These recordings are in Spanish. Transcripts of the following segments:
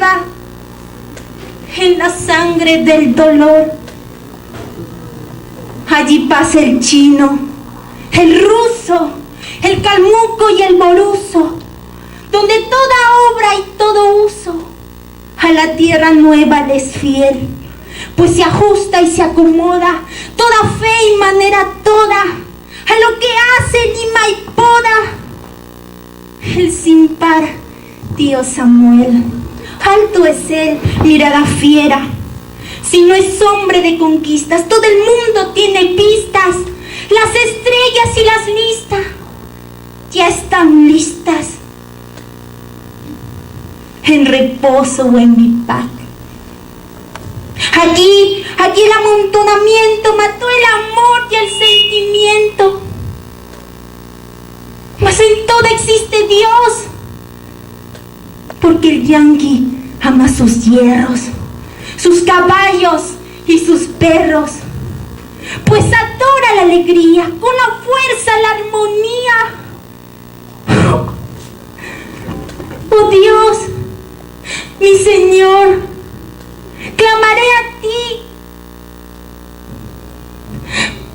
lava en la sangre del dolor. Allí pasa el chino, el ruso, el calmuco y el moruso, donde toda obra y todo uso a la tierra nueva le es fiel, pues se ajusta y se acomoda toda fe y manera toda a lo que hace, lima y poda. El sin par, tío Samuel, alto es él, mirada fiera. Si no es hombre de conquistas, todo el mundo tiene pistas. Las estrellas y las listas ya están listas. En reposo o en mi paz. Aquí el amontonamiento mató el amor y el sentimiento. Mas en todo existe Dios, porque el yanqui ama sus hierros, sus caballos y sus perros, pues adora la alegría, con la fuerza, la armonía. Oh Dios, mi Señor, clamaré a ti,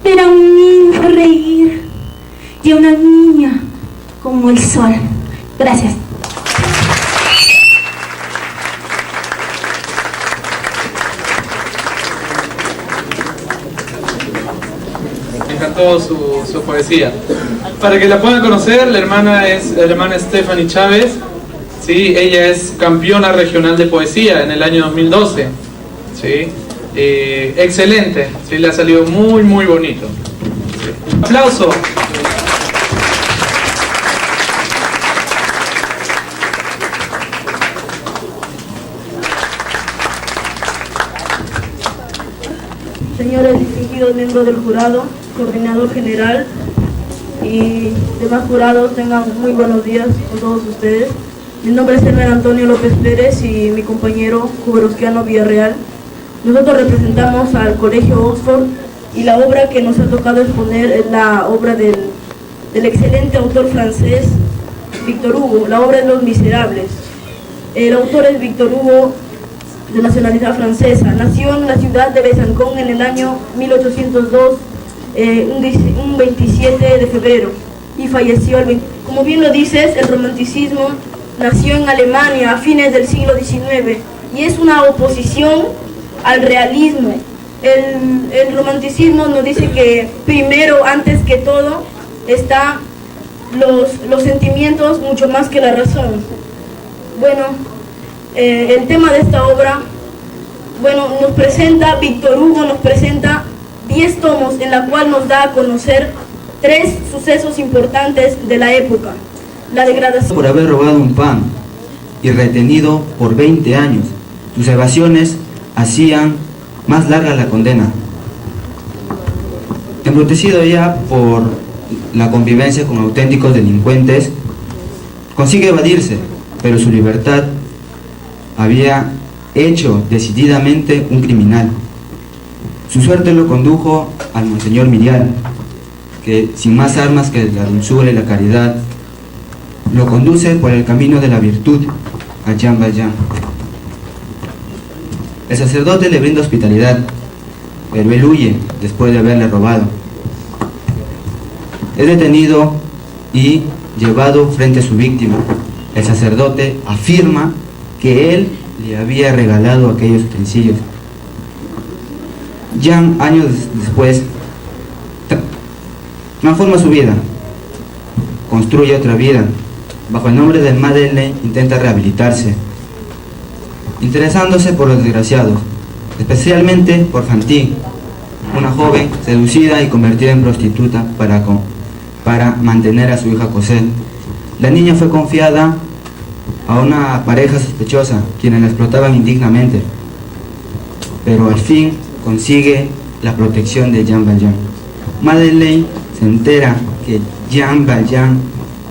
ver a un niño reír y a una niña como el sol. Gracias. Me encantó su poesía. Para que la puedan conocer, la hermana Stephanie Chávez. ¿Sí? Ella es campeona regional de poesía en el año 2012. ¿Sí? Excelente, ¿sí? Le ha salido muy muy bonito. ¿Sí? Aplauso. Señores distinguidos miembros del jurado, coordinador general y demás jurados, tengan muy buenos días con todos ustedes. Mi nombre es Hermen Antonio López Pérez y mi compañero Juberosquiano Villarreal. Nosotros representamos al Colegio Oxford y la obra que nos ha tocado exponer es la obra del excelente autor francés Victor Hugo, la obra de Los Miserables. El autor es Victor Hugo, de nacionalidad francesa. Nació en la ciudad de Besançon en el año 1802, un 27 de febrero, y falleció como bien lo dices, el romanticismo nació en Alemania a fines del siglo XIX y es una oposición al realismo. El romanticismo nos dice que primero, antes que todo, están los sentimientos mucho más que la razón. Bueno, el tema de esta obra, nos presenta, Victor Hugo nos presenta 10 tomos en la cual nos da a conocer 3 sucesos importantes de la época. La degradación por haber robado un pan y retenido por 20 años. Sus evasiones hacían más larga la condena. Embrutecido ya por la convivencia con auténticos delincuentes, consigue evadirse, pero su libertad había hecho decididamente un criminal. Su suerte lo condujo al Monseñor Myrial, que sin más armas que la dulzura y la caridad, lo conduce por el camino de la virtud a Jean Valjean. El sacerdote le brinda hospitalidad, pero él huye después de haberle robado. Es detenido y llevado frente a su víctima. El sacerdote afirma que él le había regalado aquellos utensilios. Jean, años después, transforma su vida, construye otra vida. Bajo el nombre de Madeleine intenta rehabilitarse, interesándose por los desgraciados, especialmente por Fantine, una joven seducida y convertida en prostituta para mantener a su hija Cosette. La niña fue confiada a una pareja sospechosa, quienes la explotaban indignamente, pero al fin consigue la protección de Jean Valjean. Madeleine se entera que Jean Valjean,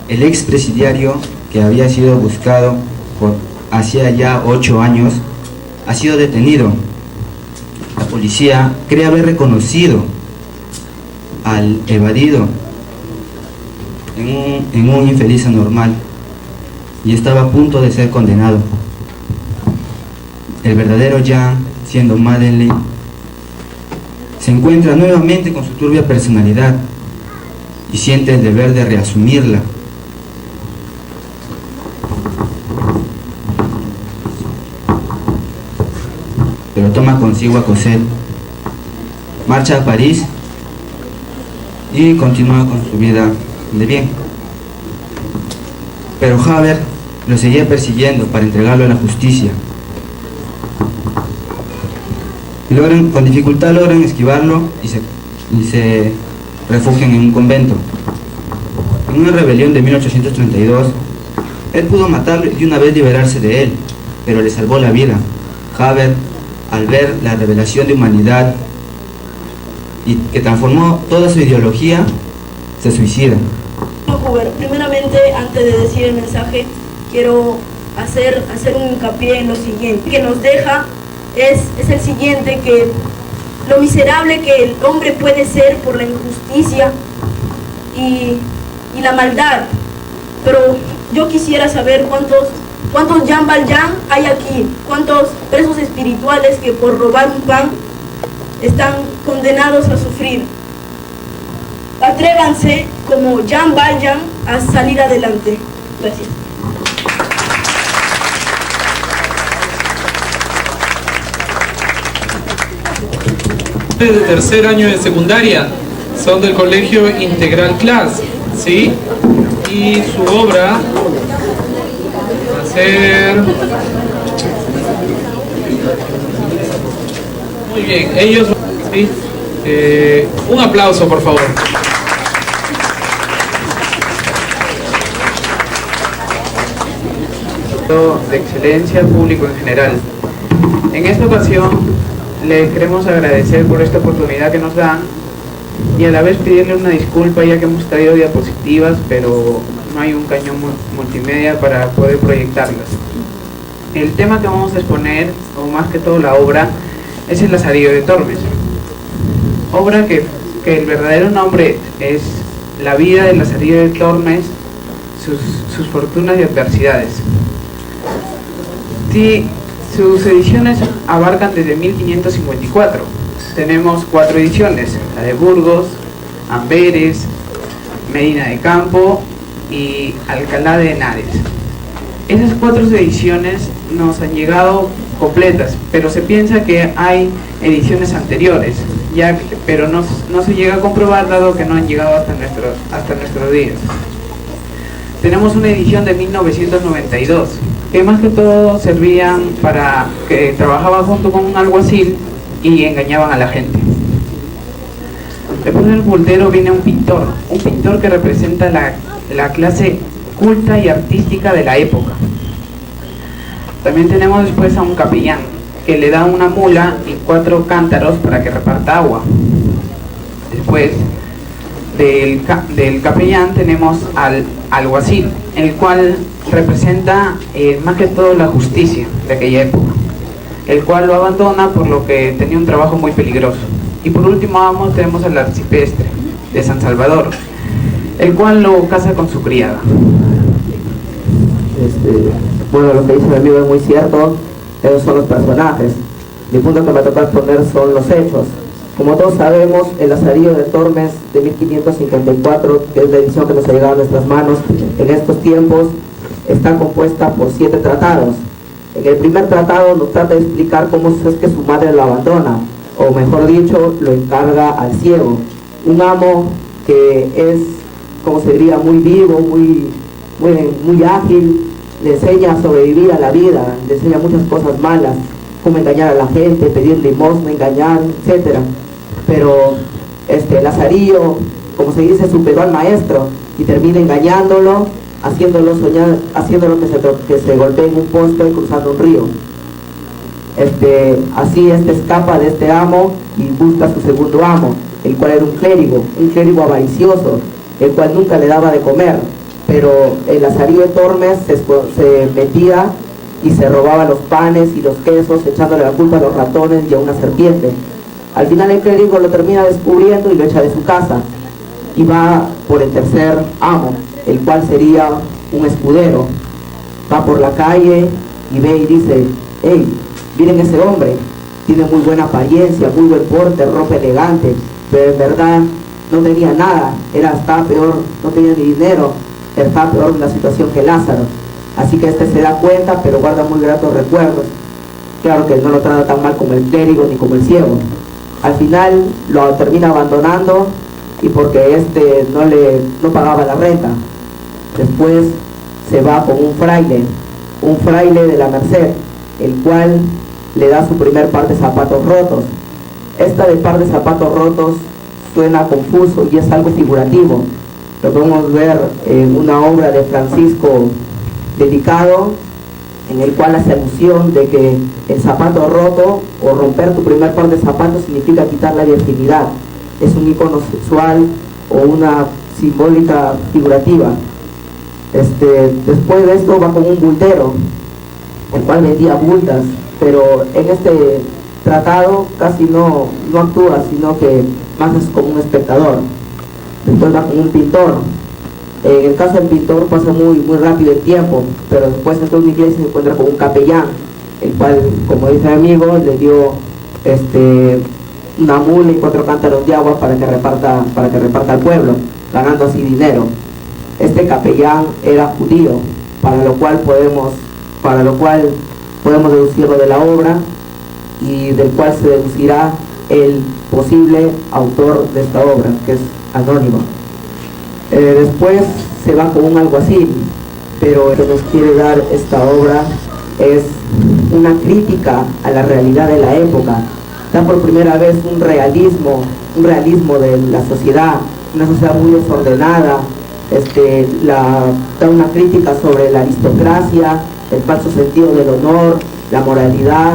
el expresidiario que había sido buscado por hacía ya 8 años, ha sido detenido. La policía cree haber reconocido al evadido en un infeliz anormal y estaba a punto de ser condenado. el verdadero Jan, siendo Madeleine, se encuentra nuevamente con su turbia personalidad y siente el deber de reasumirla. Pero toma consigo a Cosette, marcha a París y continúa con su vida de bien. Pero Javert lo seguía persiguiendo para entregarlo a la justicia. Con dificultad logran esquivarlo y se refugian en un convento. En una rebelión de 1832, él pudo matarlo y una vez liberarse de él, pero le salvó la vida. Javert, al ver la revelación de humanidad y que transformó toda su ideología, se suicida. Primeramente, antes de decir el mensaje, quiero hacer un hincapié en lo siguiente que nos deja. Es el siguiente, que lo miserable que el hombre puede ser por la injusticia y la maldad. Pero yo quisiera saber cuántos Jean Valjean hay aquí, cuántos presos espirituales que por robar un pan están condenados a sufrir. Atrévanse como Jean Valjean a salir adelante. Gracias. De tercer año de secundaria, son del colegio Integral Class, ¿sí? Y su obra va a ser... Muy bien, ellos... ¿sí? Un aplauso, por favor. De excelencia al público en general. En esta ocasión le queremos agradecer por esta oportunidad que nos dan y a la vez pedirle una disculpa, ya que hemos traído diapositivas pero no hay un cañón multimedia para poder proyectarlas. El tema que vamos a exponer, o más que todo la obra, es El Lazarillo de Tormes, obra que el verdadero nombre es La vida del Lazarillo de Tormes, sus fortunas y adversidades. Sí, sus ediciones abarcan desde 1554. Tenemos 4 ediciones: la de Burgos, Amberes, Medina de Campo y Alcalá de Henares. Esas 4 ediciones nos han llegado completas, pero se piensa que hay ediciones anteriores, pero no se llega a comprobar, dado que no han llegado hasta nuestros días. Tenemos una edición de 1992, que más que todo servían para que trabajaban junto con un alguacil y engañaban a la gente. Después del Voltero viene un pintor que representa la clase culta y artística de la época. También tenemos después a un capellán, que le da una mula y 4 cántaros para que reparta agua. Después del capellán tenemos al alguacil, el cual representa más que todo la justicia de aquella época, el cual lo abandona por lo que tenía un trabajo muy peligroso. Y por último tenemos al arcipreste de San Salvador, el cual lo casa con su criada. Bueno, lo que dice mi amigo es muy cierto. Esos son los personajes. Mi punto que me toca exponer son los hechos. Como todos sabemos, El Lazarillo de Tormes de 1554, que es la edición que nos ha llegado a nuestras manos en estos tiempos, está compuesta por 7 tratados. En el primer tratado nos trata de explicar cómo es que su madre lo abandona, o mejor dicho, lo encarga al ciego, un amo que es, como se diría, muy vivo, muy ágil. Le enseña a sobrevivir a la vida, le enseña muchas cosas malas, cómo engañar a la gente, pedir limosna, engañar, etc. Pero Lazarillo, como se dice, superó al maestro y termina engañándolo, haciéndolo soñar, haciéndolo que se golpee en un poste cruzando un río. Así escapa de este amo y busca a su segundo amo, el cual era un clérigo avaricioso, el cual nunca le daba de comer. Pero el Lazarillo de Tormes se metía y se robaba los panes y los quesos, echándole la culpa a los ratones y a una serpiente. Al final el clérigo lo termina descubriendo y lo echa de su casa, y va por el tercer amo, el cual sería un escudero. Va por la calle y ve y dice: hey, miren ese hombre, tiene muy buena apariencia, muy buen porte, ropa elegante, pero en verdad no tenía nada, estaba peor, no tenía ni dinero, estaba peor en la situación que Lázaro. Así que este se da cuenta, pero guarda muy gratos recuerdos. Claro que no lo trata tan mal como el clérigo ni como el ciego. Al final lo termina abandonando, y porque este no pagaba la renta. Después se va con un fraile de la Merced, el cual le da su primer par de zapatos rotos. Esta de par de zapatos rotos suena confuso y es algo figurativo. Lo podemos ver en una obra de Francisco Delicado, en el cual hace alusión de que el zapato roto o romper tu primer par de zapatos significa quitar la virginidad. Es un icono sexual o una simbólica figurativa. Después de esto va con un bultero, el cual vendía bultas, pero en este tratado casi no actúa, sino que más es como un espectador. Después va con un pintor. En el caso del pintor pasa muy rápido el tiempo, pero después en toda una iglesia se encuentra con un capellán, el cual, como dice mi amigo, le dio una mula y 4 cántaros de agua para que reparta al pueblo, ganando así dinero. Este capellán era judío, para lo cual podemos deducirlo de la obra, y del cual se deducirá el posible autor de esta obra, que es anónimo. Después se va con un alguacil, pero lo que nos quiere dar esta obra es una crítica a la realidad de la época. Da por primera vez un realismo de la sociedad, una sociedad muy desordenada. Da una crítica sobre la aristocracia, el falso sentido del honor, la moralidad.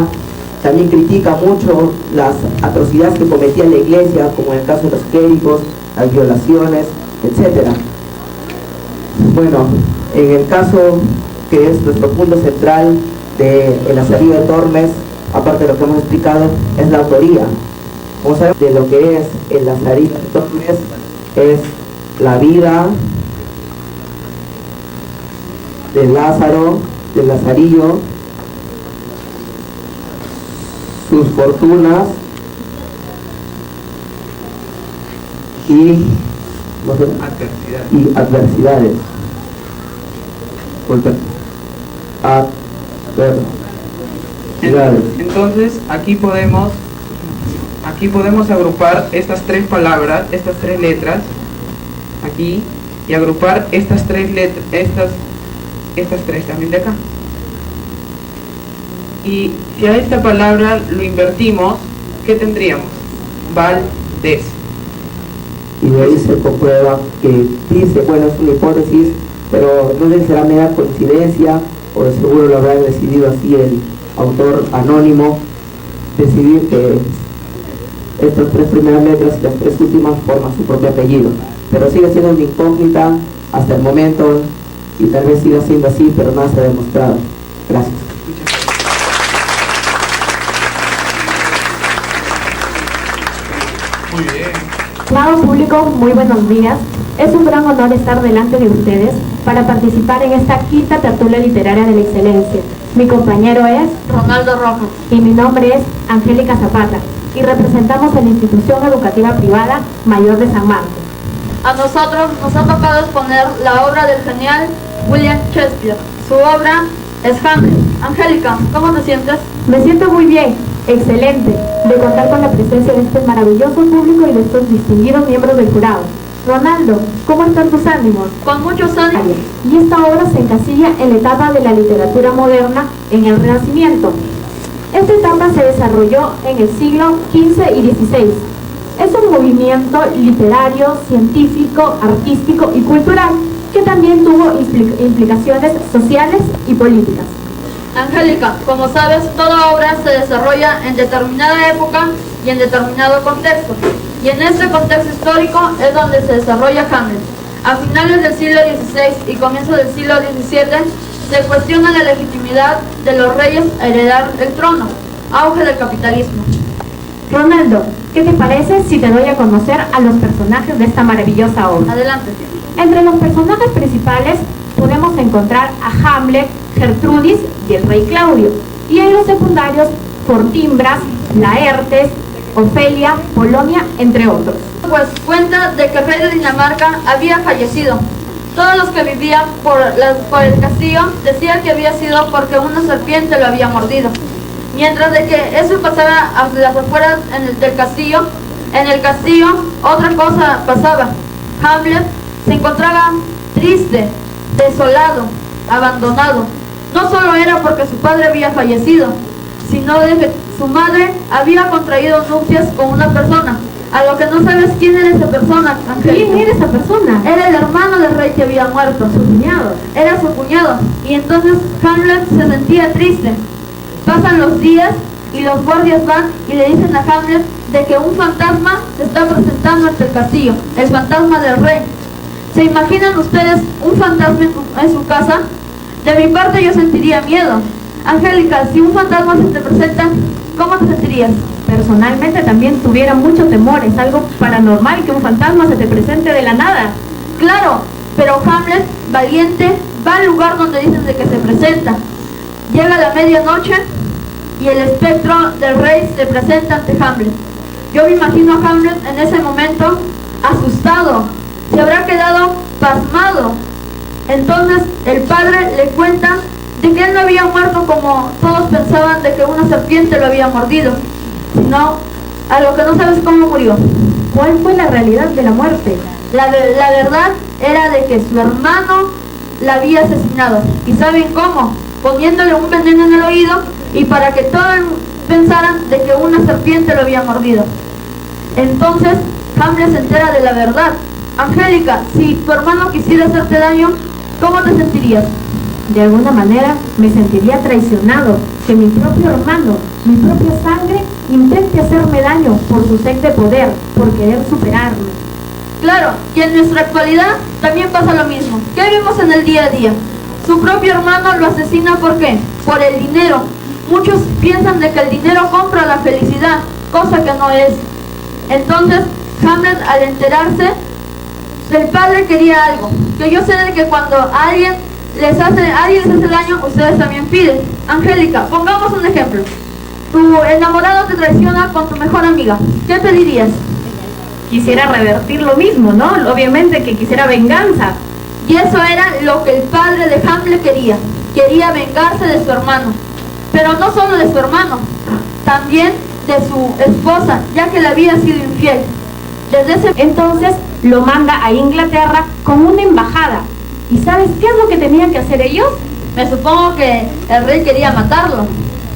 También critica mucho las atrocidades que cometía la iglesia, como en el caso de los clérigos, las violaciones, etc. Bueno, en el caso que es nuestro punto central de El Lazarillo de Tormes, aparte de lo que hemos explicado, es la autoría. Como saben, de lo que es El Lazarillo de Tormes es la vida de Lázaro, del Lazarillo, sus fortunas y adversidades. Entonces aquí podemos agrupar estas 3 palabras, estas 3 letras aquí, y agrupar estas 3 letras, estas 3 también de acá. Y si a esta palabra lo invertimos, ¿qué tendríamos? Valdés. Y de ahí se comprueba que dice, bueno, es una hipótesis, pero no sé si será mera coincidencia, o de seguro lo habrá decidido así el autor anónimo, decidir que estas 3 primeras letras y las 3 últimas forman su propio apellido. Pero sigue siendo una incógnita hasta el momento, y tal vez siga siendo así, pero nada se ha demostrado. Gracias. Muy bien. Estimado público, muy buenos días. Es un gran honor estar delante de ustedes para participar en esta quinta tertulia literaria de la excelencia. Mi compañero es Ronaldo Rojas y mi nombre es Angélica Zapata, y representamos a la institución educativa privada Mayor de San Marcos. A nosotros nos ha tocado exponer la obra del genial William Shakespeare. Su obra es Hamlet. Angélica, ¿cómo te sientes? Me siento muy bien, excelente, de contar con la presencia de este maravilloso público y de estos distinguidos miembros del jurado. Ronaldo, ¿cómo están tus ánimos? Con muchos ánimos. Y esta obra se encasilla en la etapa de la literatura moderna en el Renacimiento. Esta etapa se desarrolló en el siglo XV y XVI. Es un movimiento literario, científico, artístico y cultural que también tuvo implicaciones sociales y políticas. Angélica, como sabes, toda obra se desarrolla en determinada época y en determinado contexto. Y en este contexto histórico es donde se desarrolla Hamlet. A finales del siglo XVI y comienzos del siglo XVII se cuestiona la legitimidad de los reyes a heredar el trono. Auge del capitalismo. Ronaldo, ¿qué te parece si te doy a conocer a los personajes de esta maravillosa obra? Adelante. Entre los personajes principales podemos encontrar a Hamlet, Gertrudis y el rey Claudio. Y en los secundarios Fortinbras, Laertes, Ofelia, Polonia, entre otros. Pues cuenta de que el rey de Dinamarca había fallecido. Todos los que vivían por el castillo decían que había sido porque una serpiente lo había mordido. Mientras de que eso pasaba a las afueras del castillo, en el castillo otra cosa pasaba. Hamlet se encontraba triste, desolado, abandonado. No solo era porque su padre había fallecido, sino de que su madre había contraído nupcias con una persona. A lo que no sabes quién era esa persona, Angélica. ¿Quién era esa persona? Era el hermano del rey que había muerto, su cuñado. Era su cuñado. Y entonces Hamlet se sentía triste. Pasan los días y los guardias van y le dicen a Hamlet de que un fantasma se está presentando ante el castillo, el fantasma del rey. ¿Se imaginan ustedes un fantasma en su casa? De mi parte yo sentiría miedo. Angélica, si un fantasma se te presenta, ¿cómo te sentirías? Personalmente también tuviera mucho temor, es algo paranormal que un fantasma se te presente de la nada. Claro, pero Hamlet, valiente, va al lugar donde dicen de que se presenta. Llega la medianoche y el espectro del rey se presenta ante Hamlet. Yo me imagino a Hamlet en ese momento asustado, se habrá quedado pasmado. Entonces el padre le cuenta de que él no había muerto como todos pensaban de que una serpiente lo había mordido, sino a lo que no sabes cómo murió. ¿Cuál fue la realidad de la muerte? La verdad era de que su hermano la había asesinado. ¿Y saben cómo? Poniéndole un veneno en el oído y para que todos pensaran de que una serpiente lo había mordido. Entonces Hamlet se entera de la verdad. Angélica, si tu hermano quisiera hacerte daño, ¿cómo te sentirías? De alguna manera me sentiría traicionado, que mi propio hermano, mi propia sangre, intente hacerme daño por su sed de poder, por querer superarme. Claro, y en nuestra actualidad también pasa lo mismo. ¿Qué vemos en el día a día? Su propio hermano lo asesina, ¿por qué? Por el dinero. Muchos piensan de que el dinero compra la felicidad, cosa que no es. Entonces, Hamlet, al enterarse, el padre quería algo. Que yo sé de que cuando alguien les hace daño, ustedes también piden. Angélica, pongamos un ejemplo. Tu enamorado te traiciona con tu mejor amiga. ¿Qué pedirías? Quisiera revertir lo mismo, ¿no? Obviamente que quisiera venganza. Y eso era lo que el padre de Hamlet quería. Quería vengarse de su hermano. Pero no solo de su hermano, también de su esposa, ya que le había sido infiel. Desde ese entonces lo manda a Inglaterra con una embajada. ¿Y sabes qué es lo que tenían que hacer ellos? Me supongo que el rey quería matarlo.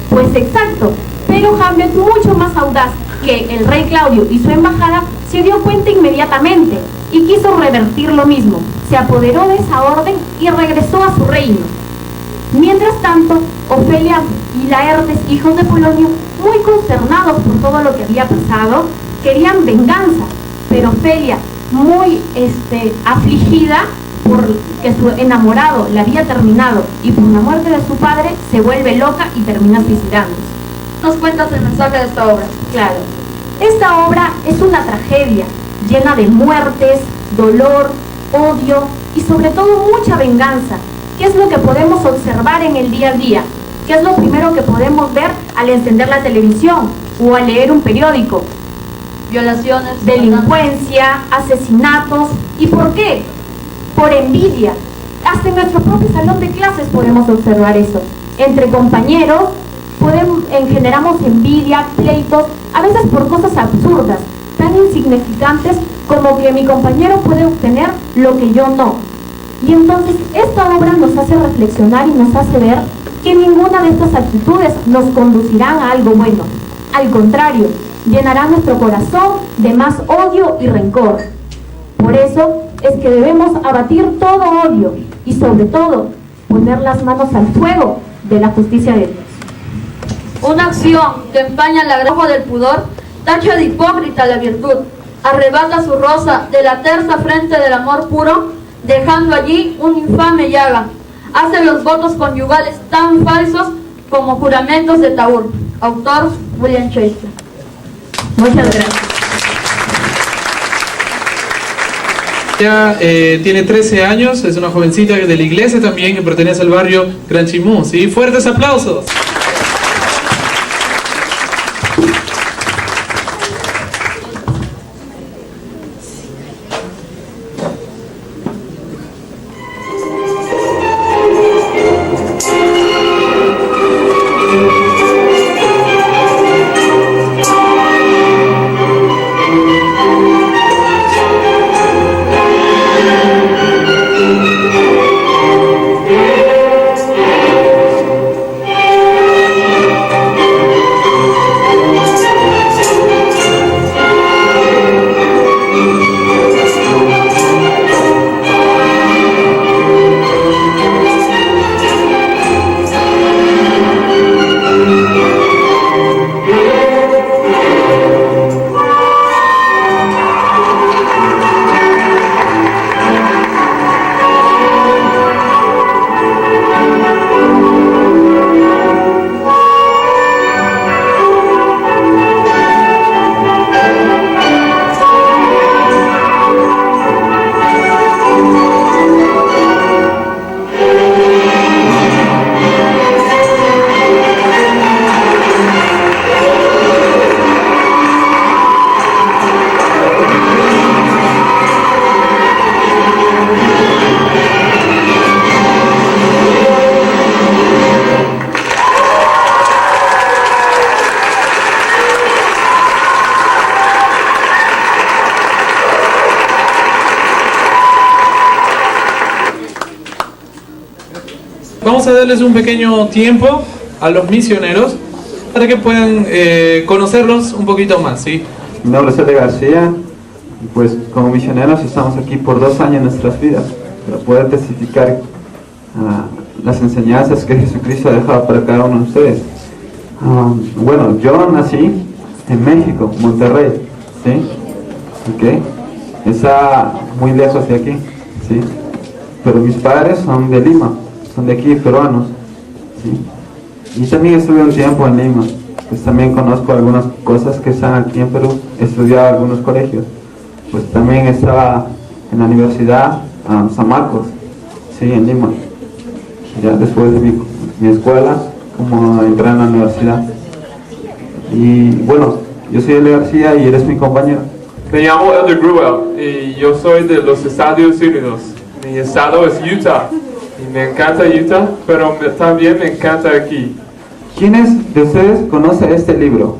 Pues exacto, pero Hamlet, mucho más audaz que el rey Claudio y su embajada, se dio cuenta inmediatamente y quiso revertir lo mismo. Se apoderó de esa orden y regresó a su reino. Mientras tanto, Ofelia y Laertes, hijos de Polonia, muy consternados por todo lo que había pasado, querían venganza, pero Ofelia, muy afligida porque su enamorado la había terminado y por la muerte de su padre, se vuelve loca y termina suicidándose. ¿Nos cuentas el mensaje de esta obra? Claro, esta obra es una tragedia llena de muertes, dolor, odio y sobre todo mucha venganza. ¿Qué es lo que podemos observar en el día a día? ¿Qué es lo primero que podemos ver al encender la televisión o al leer un periódico? Violaciones, delincuencia, asesinatos. ¿Y por qué? Por envidia. Hasta en nuestro propio salón de clases podemos observar eso. Entre compañeros generamos envidia, pleitos, a veces por cosas absurdas, tan insignificantes como que mi compañero puede obtener lo que yo no. Y entonces esta obra nos hace reflexionar y nos hace ver que ninguna de estas actitudes nos conducirán a algo bueno. Al contrario, llenará nuestro corazón de más odio y rencor. Por eso es que debemos abatir todo odio y sobre todo poner las manos al fuego de la justicia de Dios. Una acción que empaña el agrajo del pudor, tacha de hipócrita la virtud, arrebata su rosa de la tersa frente del amor puro, dejando allí una infame llaga. Hace los votos conyugales tan falsos como juramentos de Taur. Autor William Shakespeare. Muchas gracias. Ella tiene 13 años, es una jovencita de la iglesia también que pertenece al barrio Gran Chimú, ¿sí? ¡Fuertes aplausos! vamos a darles un pequeño tiempo a los misioneros para que puedan conocerlos un poquito más, ¿sí? Mi nombre es Ede García, pues como misioneros estamos aquí por 2 años en nuestras vidas para poder testificar las enseñanzas que Jesucristo ha dejado para cada uno de ustedes. Bueno, yo nací en México, Monterrey, ¿sí? Okay. Está muy lejos de aquí, ¿sí? Pero mis padres son de Lima, son de aquí, peruanos, ¿sí? Y también estuve un tiempo en Lima, pues también conozco algunas cosas que están aquí en Perú, he estudiado en algunos colegios, pues también estaba en la Universidad San Marcos, sí, en Lima. Ya después de mi escuela, como entré en la universidad. Y bueno, yo soy Elio García y eres mi compañero. Me llamo Elder Gruel y yo soy de los Estados Unidos. Mi estado es Utah y me encanta Utah, pero también me encanta aquí. ¿Quiénes de ustedes conocen este libro?